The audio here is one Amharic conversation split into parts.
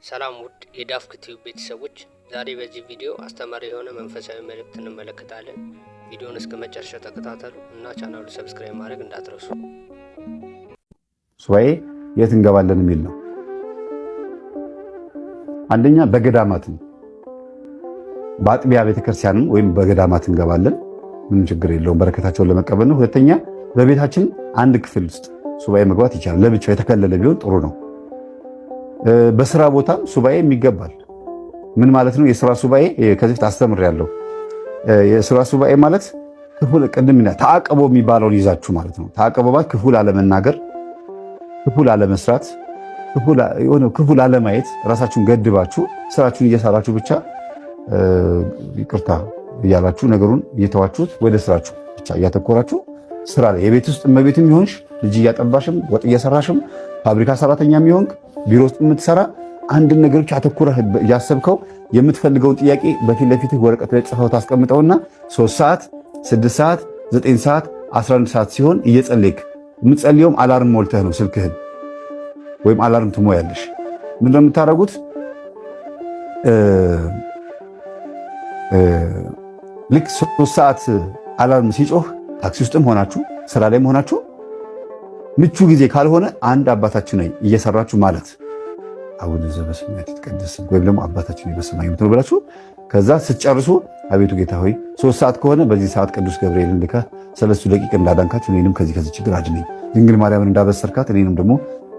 ሰላም ውድ የዳፍክ ቲዩብ ቤተሰቦች፣ ዛሬ በዚህ ቪዲዮ አስተማሪ የሆነ መንፈሳዊ መልእክት እንመለከታለን። ቪዲዮውን እስከ መጨረሻው ተከታተሉ እና ቻናሉን ሰብስክራይብ ማድረግ እንዳትረሱ። ሱባኤ የት እንገባለን የሚል ነው። አንደኛ በገዳማት በአጥቢያ ቤተክርስቲያንም ወይም በገዳማት እንገባለን፣ ምንም ችግር የለውም፣ በረከታቸውን ለመቀበል ነው። ሁለተኛ በቤታችን አንድ ክፍል ውስጥ ሱባኤ መግባት ይቻላል። ለብቻው የተከለለ ቢሆን ጥሩ ነው። በስራ ቦታም ሱባኤ ይገባል። ምን ማለት ነው? የስራ ሱባኤ ከዚህ በፊት አስተምሬያለሁ። የስራ ሱባኤ ማለት ቅድም ተዓቅቦ የሚባለውን ይዛችሁ ማለት ነው። ተዓቅቦ ማለት ክፉ ላለመናገር፣ ክፉ ላለመስራት፣ ክፉ ላለማየት ራሳችሁን ገድባችሁ ስራችሁን እየሰራችሁ ብቻ ይቅርታ እያላችሁ ነገሩን እየተዋችሁት ወደ ስራችሁ ብቻ እያተኮራችሁ ስራ ላይ የቤት ውስጥ እመቤትም ይሆንሽ ልጅ እያጠባሽም ወጥ እየሰራሽም ፋብሪካ ሰራተኛም ይሆንክ ቢሮ ውስጥ የምትሰራ አንድን ነገር ብቻ አተኩረህ እያሰብከው የምትፈልገውን ጥያቄ በፊት ለፊትህ ወረቀት ላይ ጽፈው ታስቀምጠውና 3 ሰዓት 6 ሰዓት 9 ሰዓት 11 ሰዓት ሲሆን እየጸለይክ የምትጸልየውም አላርም ሞልተህ ነው። ስልክህን ወይም አላርም ትሞያለሽ። ምንድነው የምታደርጉት? ልክ 3 ሰዓት አላርም ሲጮህ ታክሲ ውስጥም ሆናችሁ ስራ ላይም ሆናችሁ ምቹ ጊዜ ካልሆነ አንድ አባታችን ነኝ እየሰራችሁ ማለት አቡነ ዘበሰማያት ይትቀደስ ወይም ደግሞ አባታችን በሰማይ የምትለው ብላችሁ ከዛ ስትጨርሱ አቤቱ ጌታ ሆይ 3 ሰዓት ከሆነ በዚህ ሰዓት ቅዱስ ገብርኤልን ልከህ 3 ደቂቃ እንዳዳንካችሁ እኔንም ከዚህ ችግር አድነኝ፣ ድንግል ማርያምን እንዳበሰርካት እኔንም ደግሞ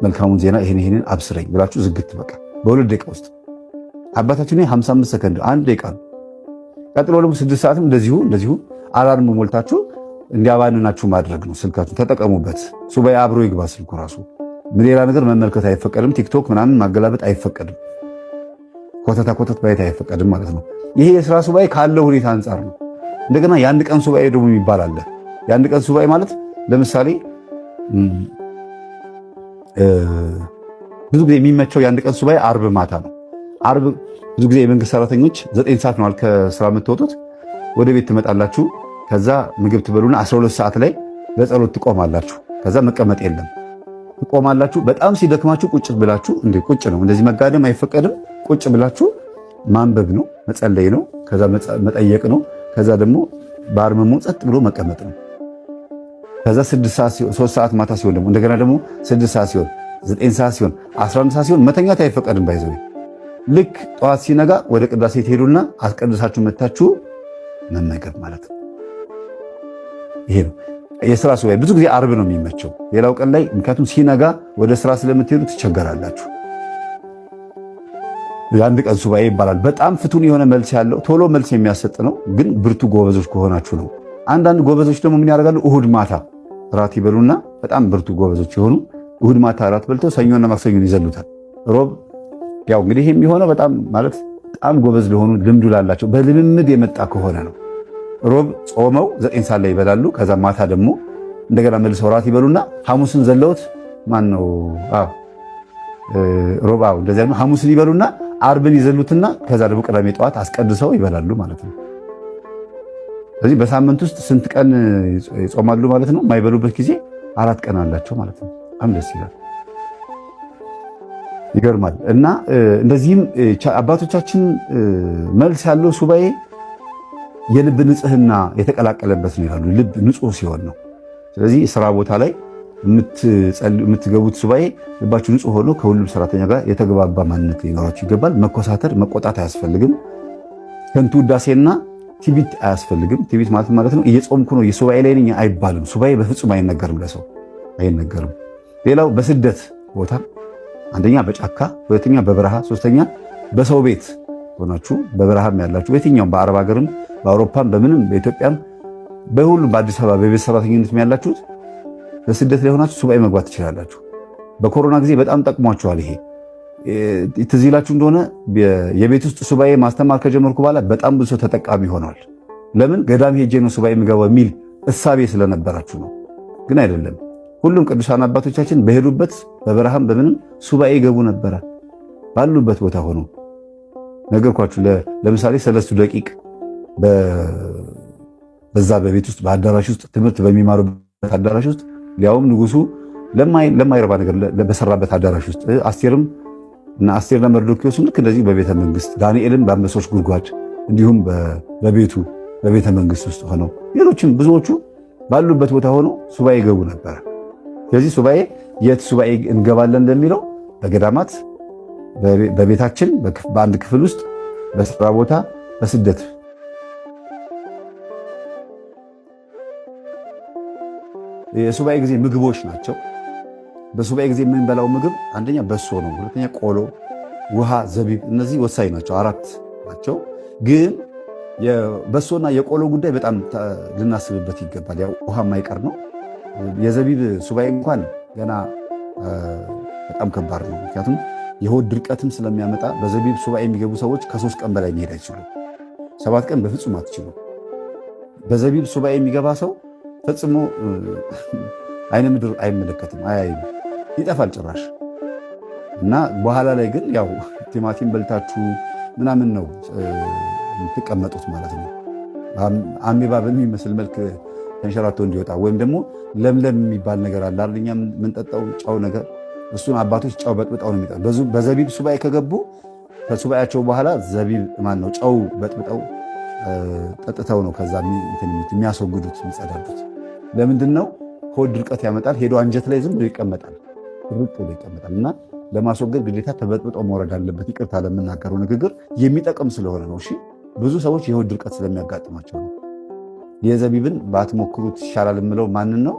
መልካሙን ዜና ይሄንን አብስረኝ ብላችሁ ዝግት በቃ በ2 ደቂቃ ውስጥ አባታችን 55 ሰከንድ 1 ደቂቃ ነው። ቀጥሎ ደግሞ 6 ሰዓትም እንደዚሁ አላርም ሞልታችሁ እንዲያባንናችሁ ማድረግ ነው። ስልካችሁ ተጠቀሙበት። ሱባኤ አብሮ ይግባ ስልኩ ራሱ። ሌላ ነገር መመልከት አይፈቀድም። ቲክቶክ ምናምን ማገላበጥ አይፈቀድም። ኮተት ማየት አይፈቀድም ማለት ነው። ይሄ የስራ ሱባኤ ካለው ሁኔታ አንጻር ነው። እንደገና የአንድ ቀን ሱባኤ ደግሞ የሚባል አለ። የአንድ ቀን ሱባኤ ማለት ለምሳሌ ብዙ ጊዜ የሚመቸው የአንድ ቀን ሱባኤ አርብ ማታ ነው። አርብ ብዙ ጊዜ የመንግስት ሰራተኞች 9 ሰዓት ነው ከስራ የምትወጡት። ወደ ቤት ትመጣላችሁ። ከዛ ምግብ ትበሉና 12 ሰዓት ላይ ለጸሎት ትቆማላችሁ። ከዛ መቀመጥ የለም ትቆማላችሁ። በጣም ሲደክማችሁ ቁጭ ብላችሁ ቁጭ ነው፣ እንደዚህ መጋደም አይፈቀድም። ቁጭ ብላችሁ ማንበብ ነው፣ መጸለይ ነው፣ ከዛ መጠየቅ ነው። ከዛ ደግሞ በአርምሞ ጸጥ ብሎ መቀመጥ ነው። ከዛ 3 ሰዓት ማታ ሲሆን ደግሞ እንደገና ደግሞ 6 ሰዓት ሲሆን 9 ሰዓት ሲሆን 11 ሰዓት ሲሆን መተኛት አይፈቀድም። ባይዘው ልክ ጠዋት ሲነጋ ወደ ቅዳሴ ትሄዱና አስቀድሳችሁ መታችሁ መመገብ ማለት ነው። ይሄ ነው የስራ ሱባኤ። ብዙ ጊዜ አርብ ነው የሚመቸው፣ ሌላው ቀን ላይ ምክንያቱም ሲነጋ ወደ ስራ ስለምትሄዱ ትቸገራላችሁ። የአንድ ቀን ሱባኤ ይባላል። በጣም ፍቱን የሆነ መልስ ያለው ቶሎ መልስ የሚያሰጥ ነው፣ ግን ብርቱ ጎበዞች ከሆናችሁ ነው። አንዳንድ ጎበዞች ደግሞ ምን ያደርጋሉ? እሁድ ማታ ራት ይበሉና በጣም ብርቱ ጎበዞች የሆኑ እሁድ ማታ ራት በልተው ሰኞና ማክሰኞን ይዘሉታል። ሮብ ያው እንግዲህ ይሄ የሚሆነው በጣም ጎበዝ ለሆኑ ልምዱ ላላቸው በልምምድ የመጣ ከሆነ ነው። ሮብ ጾመው 9 ሰዓት ላይ ይበላሉ። ከዛ ማታ ደግሞ እንደገና መልሰው ራት ይበሉና ሐሙስን ዘለውት ሮብ እንደዚያ ነው። ሐሙስን ይበሉና አርብን ይዘሉትና ከዛ ደግሞ ቅዳሜ ጠዋት አስቀድሰው ይበላሉ ማለት ነው። ስለዚህ በሳምንት ውስጥ ስንት ቀን ይጾማሉ ማለት ነው? የማይበሉበት ጊዜ 4 ቀን አላቸው ማለት ነው። በጣም ደስ ይላል፣ ይገርማል። እና እንደዚህም አባቶቻችን መልስ ያለው ሱባኤ የልብ ንጽህና የተቀላቀለበት ነው ይላሉ። ልብ ንጹህ ሲሆን ነው። ስለዚህ ስራ ቦታ ላይ የምትገቡት ሱባኤ ልባችሁ ንጹህ ሆኖ ከሁሉም ሰራተኛ ጋር የተግባባ ማንነት ሊኖራችሁ ይገባል። መኮሳተር፣ መቆጣት አያስፈልግም። ከንቱ ውዳሴና ትዕቢት አያስፈልግም። ትዕቢት ማለት ነው እየጾምኩ ነው የሱባኤ ላይ ነኝ አይባልም። ሱባኤ በፍጹም አይነገርም፣ ለሰው አይነገርም። ሌላው በስደት ቦታ አንደኛ በጫካ፣ ሁለተኛ በበረሃ፣ ሶስተኛ በሰው ቤት ሆናችሁ በበረሃም ያላችሁ በየትኛውም በአረብ ሀገርም በአውሮፓም በምንም በኢትዮጵያም በሁሉም በአዲስ አበባ በቤት ሰራተኝነት ያላችሁት በስደት ላይ ሆናችሁ ሱባኤ መግባት ትችላላችሁ። በኮሮና ጊዜ በጣም ጠቅሟችኋል። ይሄ ትዝ ይላችሁ እንደሆነ የቤት ውስጥ ሱባኤ ማስተማር ከጀመርኩ በኋላ በጣም ብዙ ሰው ተጠቃሚ ሆነዋል። ለምን? ገዳም ሄጄ ነው ሱባኤ የምገባው የሚል እሳቤ ስለነበራችሁ ነው። ግን አይደለም። ሁሉም ቅዱሳን አባቶቻችን በሄዱበት በበረሃም በምንም ሱባኤ ይገቡ ነበረ። ባሉበት ቦታ ሆኖ ነገርኳችሁ። ለምሳሌ 3 ደቂቅ በዛ በቤት ውስጥ በአዳራሽ ውስጥ ትምህርት በሚማሩበት አዳራሽ ውስጥ ሊያውም ንጉሱ ለማይረባ ነገር በሰራበት አዳራሽ ውስጥ አስቴርም እና አስቴርና መርዶክዮስም ልክ እንደዚህ በቤተ መንግስት፣ ዳንኤልን በአንበሶች ጉድጓድ እንዲሁም በቤቱ በቤተ መንግስት ውስጥ ሆነው ሌሎችም ብዙዎቹ ባሉበት ቦታ ሆነው ሱባኤ ይገቡ ነበር። ስለዚህ ሱባኤ የት ሱባኤ እንገባለን እንደሚለው በገዳማት፣ በቤታችን፣ በአንድ ክፍል ውስጥ፣ በስራ ቦታ፣ በስደት የሱባኤ ጊዜ ምግቦች ናቸው። በሱባኤ ጊዜ የምንበላው ምግብ አንደኛ በሶ ነው፣ ሁለተኛ ቆሎ፣ ውሃ፣ ዘቢብ እነዚህ ወሳኝ ናቸው። 4 ናቸው። ግን የበሶና የቆሎ ጉዳይ በጣም ልናስብበት ይገባል። ያው ውሃ የማይቀር ነው። የዘቢብ ሱባኤ እንኳን ገና በጣም ከባድ ነው። ምክንያቱም የሆድ ድርቀትም ስለሚያመጣ በዘቢብ ሱባኤ የሚገቡ ሰዎች ከ3 ቀን በላይ መሄድ አይችሉም። 7 ቀን በፍጹም አትችሉም። በዘቢብ ሱባኤ የሚገባ ሰው ፈጽሞ አይነ ምድር አይመለከትም፣ አያይም፣ ይጠፋል ጭራሽ። እና በኋላ ላይ ግን ያው ቲማቲም በልታችሁ ምናምን ነው የምትቀመጡት ማለት ነው። አሜባ በሚመስል መልክ ተንሸራቶ እንዲወጣ ወይም ደግሞ ለምለም የሚባል ነገር አለ አይደል? እኛ የምንጠጣው ጨው ነገር፣ እሱን አባቶች ጨው በጥብጠው ነው የሚጠጣው። በዘቢብ ሱባኤ ከገቡ ከሱባኤያቸው በኋላ ዘቢብ ማን ነው ጨው በጥብጠው ጠጥተው ነው ከዛ የሚያስወግዱት የሚጸዳዱት። ለምንድን ነው? ሆድ ድርቀት ያመጣል። ሄዶ አንጀት ላይ ዝም ብሎ ይቀመጣል፣ ርቅ ብሎ ይቀመጣል። እና ለማስወገድ ግዴታ ተበጥብጦ መውረድ አለበት። ይቅርታ ለምናገረው ንግግር የሚጠቅም ስለሆነ ነው። እሺ፣ ብዙ ሰዎች የሆድ ድርቀት ስለሚያጋጥማቸው ነው። የዘቢብን ባትሞክሩት ይሻላል የምለው ማንን ነው?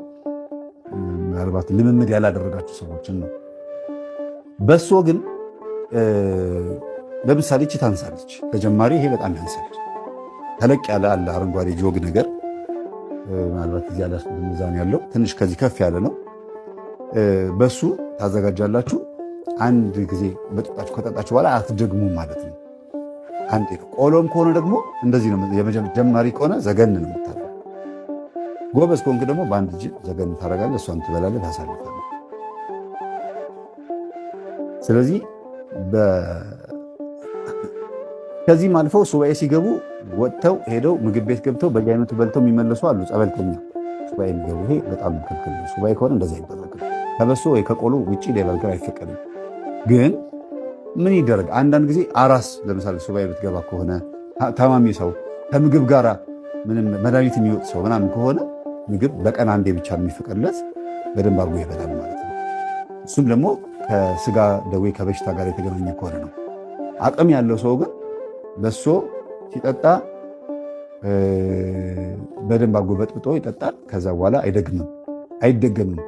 ምናልባት ልምምድ ያላደረጋችሁ ሰዎችን ነው። በሶ ግን ለምሳሌ እቺ ታንሳለች፣ ለጀማሪ ይሄ በጣም ያንሳል። ተለቅ ያለ አለ አረንጓዴ ጆግ ነገር ምናልባት እዚህ ያለ ሚዛን ያለው ትንሽ ከዚህ ከፍ ያለ ነው። በሱ ታዘጋጃላችሁ። አንድ ጊዜ በጠጣችሁ ከጠጣችሁ በኋላ አትደግሙም ማለት ነው። አንዴ ነው። ቆሎም ከሆነ ደግሞ እንደዚህ ነው። የመጀመሪ ከሆነ ዘገን ነው የምታደርገው። ጎበዝ ከሆንክ ደግሞ በአንድ እጅ ዘገን ታደርጋለህ፣ እሷን ትበላለህ፣ ታሳልፋለህ። ስለዚህ ከዚህም አልፈው ሱባኤ ሲገቡ ወጥተው ሄደው ምግብ ቤት ገብተው በየአይነቱ በልተው የሚመለሱ አሉ። ጸበልተኛ ሱባኤ የሚገቡ ይሄ በጣም ክልክል ነው። ሱባኤ ከሆነ እንደዛ አይደረግም። ከበሶ ወይ ከቆሎ ውጭ ሌላ ነገር አይፈቀድም። ግን ምን ይደረግ? አንዳንድ ጊዜ አራስ ለምሳሌ ሱባኤ ብትገባ ከሆነ ታማሚ ሰው ከምግብ ጋር ምንም መድኃኒት የሚወጥ ሰው ምናምን ከሆነ ምግብ በቀን አንዴ ብቻ የሚፈቀድለት በደንብ አድርጎ ይበላል ማለት ነው። እሱም ደግሞ ከስጋ ደዌ ከበሽታ ጋር የተገናኘ ከሆነ ነው። አቅም ያለው ሰው ግን በሶ ሲጠጣ በደንብ አድርጎ በጥብጦ ይጠጣል። ከዛ በኋላ አይደገምም።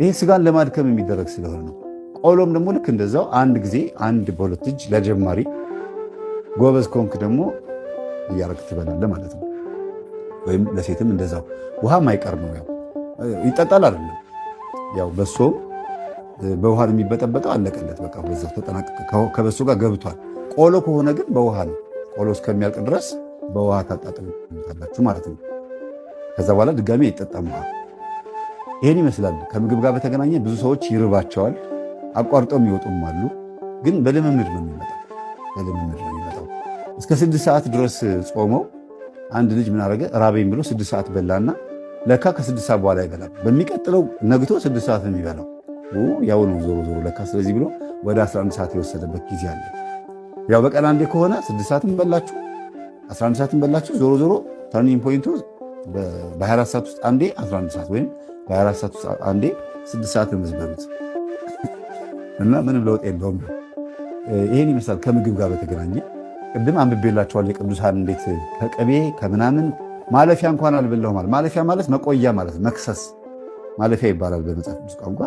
ይሄ ስጋን ለማድከም የሚደረግ ስለሆነ ነው። ቆሎም ደግሞ ልክ እንደዛው አንድ ጊዜ አንድ በሁለት እጅ ለጀማሪ፣ ጎበዝ ኮንክ ደግሞ እያረግ ትበላለህ ማለት ነው። ወይም ለሴትም እንደዛው ውሃ ማይቀር ነው። ያው ይጠጣል አይደለም። ያው በሶም በውሃ ነው የሚበጠበጠው። አለቀለት በቃ በዛው ተጠናቀቀ። ከበሶ ጋር ገብቷል። ቆሎ ከሆነ ግን በውሃ ነው። ቆሎ እስከሚያልቅ ድረስ በውሃ ታጣጥሉታላችሁ ማለት ነው። ከዛ በኋላ ድጋሚ አይጠጣም ውሃ። ይሄን ይመስላል። ከምግብ ጋር በተገናኘ ብዙ ሰዎች ይርባቸዋል፣ አቋርጠው የሚወጡም አሉ። ግን በልምምድ ነው የሚመጣው። እስከ 6 ሰዓት ድረስ ጾመው አንድ ልጅ ምን አደረገ? ራበኝ ብሎ 6 ሰዓት በላና ለካ ከ6 ሰዓት በኋላ አይበላም። በሚቀጥለው ነግቶ 6 ሰዓት ነው የሚበላው። ያው ነው ዞሮ ለካ። ስለዚህ ብሎ ወደ 11 ሰዓት የወሰደበት ጊዜ አለ። ያው በቀን አንዴ ከሆነ 6 ሰዓትም በላችሁ 11 ሰዓትም በላችሁ፣ ዞሮ ተርኒንግ ፖይንቱ በ24 ሰዓት ውስጥ አንዴ 11 ሰዓት ወይም በ24 ሰዓት ውስጥ አንዴ 6 ሰዓት ነው የምትበሉት እና ምንም ለውጥ የለውም። ይሄን ይመስላል። ከምግብ ጋር በተገናኘ ቅድም አንብቤላችኋል። የቅዱሳን እንዴት ከቅቤ ከምናምን ማለፊያ እንኳን አልበላሁ ማለት ማለፊያ ማለት መቆያ ማለት መክሰስ ማለፊያ ይባላል በመጽሐፍ ቅዱስ ቋንቋ።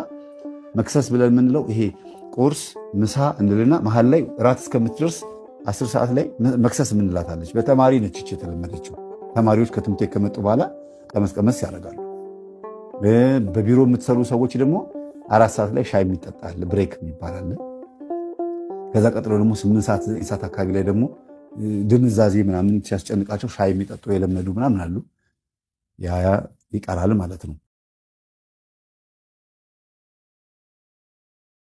መክሰስ ብለን የምንለው ይሄ ቁርስ ምሳ እንልና መሀል ላይ እራት እስከምትደርስ 10 ሰዓት ላይ መክሰስ የምንላታለች። በተማሪ ነች የተለመደችው። ተማሪዎች ከትምህርት ቤት ከመጡ በኋላ ቀመስ ያደርጋሉ። በቢሮ የምትሰሩ ሰዎች ደግሞ 4 ሰዓት ላይ ሻይ የሚጠጣል ብሬክ ይባላል። ከዛ ቀጥሎ ደግሞ 8 ሰዓት 9 ሰዓት አካባቢ ላይ ደግሞ ድንዛዜ ምናምን ሲያስጨንቃቸው ሻይ የሚጠጡ የለመዱ ምናምን አሉ። ያ ይቀራል ማለት ነው።